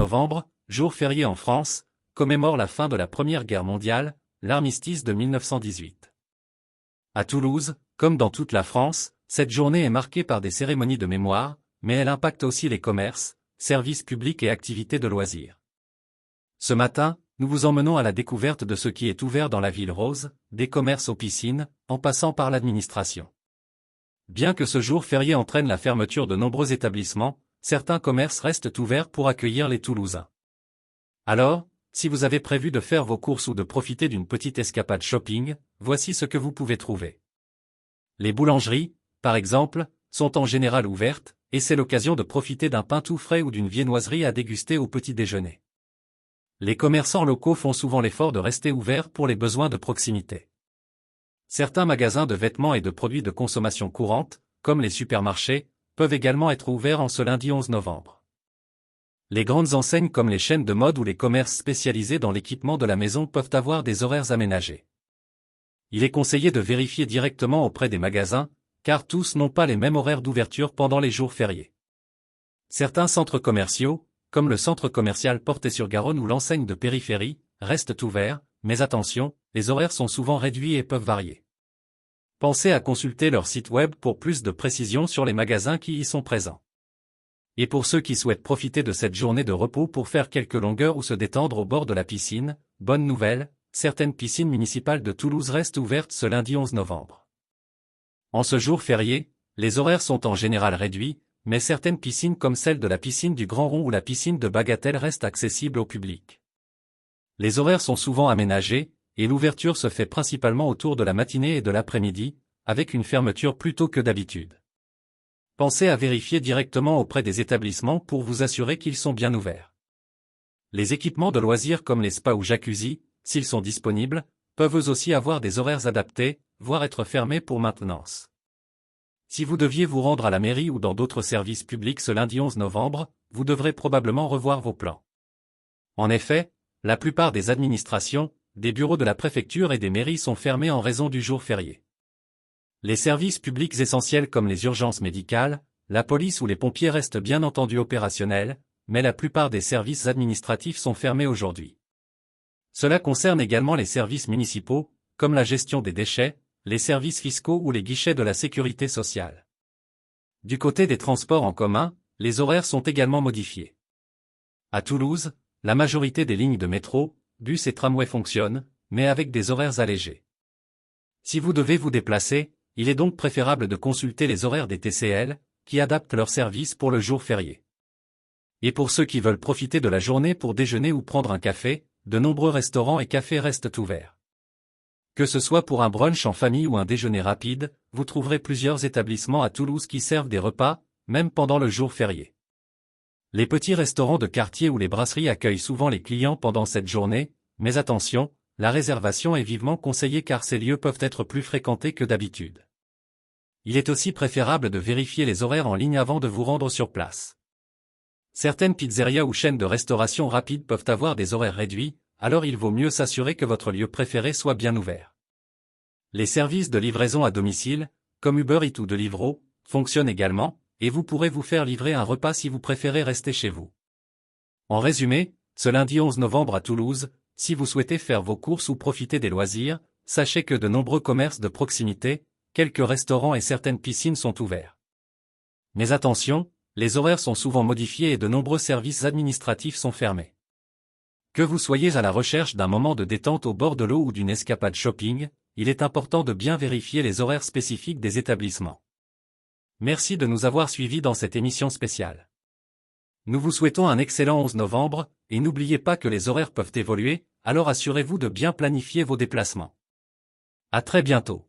novembre, jour férié en France, commémore la fin de la Première Guerre mondiale, l'armistice de 1918. À Toulouse, comme dans toute la France, cette journée est marquée par des cérémonies de mémoire, mais elle impacte aussi les commerces, services publics et activités de loisirs. Ce matin, nous vous emmenons à la découverte de ce qui est ouvert dans la ville rose, des commerces aux piscines, en passant par l'administration. Bien que ce jour férié entraîne la fermeture de nombreux établissements, certains commerces restent ouverts pour accueillir les Toulousains. Alors, si vous avez prévu de faire vos courses ou de profiter d'une petite escapade shopping, voici ce que vous pouvez trouver. Les boulangeries, par exemple, sont en général ouvertes, et c'est l'occasion de profiter d'un pain tout frais ou d'une viennoiserie à déguster au petit déjeuner. Les commerçants locaux font souvent l'effort de rester ouverts pour les besoins de proximité. Certains magasins de vêtements et de produits de consommation courante, comme les supermarchés, peuvent également être ouverts en ce lundi 11 novembre. Les grandes enseignes comme les chaînes de mode ou les commerces spécialisés dans l'équipement de la maison peuvent avoir des horaires aménagés. Il est conseillé de vérifier directement auprès des magasins, car tous n'ont pas les mêmes horaires d'ouverture pendant les jours fériés. Certains centres commerciaux, comme le centre commercial Portet-sur-Garonne ou l'enseigne de Périphérie, restent ouverts, mais attention, les horaires sont souvent réduits et peuvent varier. Pensez à consulter leur site web pour plus de précisions sur les magasins qui y sont présents. Et pour ceux qui souhaitent profiter de cette journée de repos pour faire quelques longueurs ou se détendre au bord de la piscine, bonne nouvelle, certaines piscines municipales de Toulouse restent ouvertes ce lundi 11 novembre. En ce jour férié, les horaires sont en général réduits, mais certaines piscines comme celle de la piscine du Grand Rond ou la piscine de Bagatelle restent accessibles au public. Les horaires sont souvent aménagés, et l'ouverture se fait principalement autour de la matinée et de l'après-midi, avec une fermeture plus tôt que d'habitude. Pensez à vérifier directement auprès des établissements pour vous assurer qu'ils sont bien ouverts. Les équipements de loisirs comme les spas ou jacuzzi, s'ils sont disponibles, peuvent eux aussi avoir des horaires adaptés, voire être fermés pour maintenance. Si vous deviez vous rendre à la mairie ou dans d'autres services publics ce lundi 11 novembre, vous devrez probablement revoir vos plans. En effet, la plupart des administrations, des bureaux de la préfecture et des mairies sont fermés en raison du jour férié. Les services publics essentiels comme les urgences médicales, la police ou les pompiers restent bien entendu opérationnels, mais la plupart des services administratifs sont fermés aujourd'hui. Cela concerne également les services municipaux, comme la gestion des déchets, les services fiscaux ou les guichets de la sécurité sociale. Du côté des transports en commun, les horaires sont également modifiés. À Toulouse, la majorité des lignes de métro, bus et tramway fonctionnent, mais avec des horaires allégés. Si vous devez vous déplacer, il est donc préférable de consulter les horaires des TCL, qui adaptent leurs services pour le jour férié. Et pour ceux qui veulent profiter de la journée pour déjeuner ou prendre un café, de nombreux restaurants et cafés restent ouverts. Que ce soit pour un brunch en famille ou un déjeuner rapide, vous trouverez plusieurs établissements à Toulouse qui servent des repas, même pendant le jour férié. Les petits restaurants de quartier ou les brasseries accueillent souvent les clients pendant cette journée, mais attention, la réservation est vivement conseillée car ces lieux peuvent être plus fréquentés que d'habitude. Il est aussi préférable de vérifier les horaires en ligne avant de vous rendre sur place. Certaines pizzerias ou chaînes de restauration rapide peuvent avoir des horaires réduits, alors il vaut mieux s'assurer que votre lieu préféré soit bien ouvert. Les services de livraison à domicile, comme Uber Eats ou Deliveroo, fonctionnent également, et vous pourrez vous faire livrer un repas si vous préférez rester chez vous. En résumé, ce lundi 11 novembre à Toulouse, si vous souhaitez faire vos courses ou profiter des loisirs, sachez que de nombreux commerces de proximité, quelques restaurants et certaines piscines sont ouverts. Mais attention, les horaires sont souvent modifiés et de nombreux services administratifs sont fermés. Que vous soyez à la recherche d'un moment de détente au bord de l'eau ou d'une escapade shopping, il est important de bien vérifier les horaires spécifiques des établissements. Merci de nous avoir suivis dans cette émission spéciale. Nous vous souhaitons un excellent 11 novembre, et n'oubliez pas que les horaires peuvent évoluer, alors assurez-vous de bien planifier vos déplacements. À très bientôt.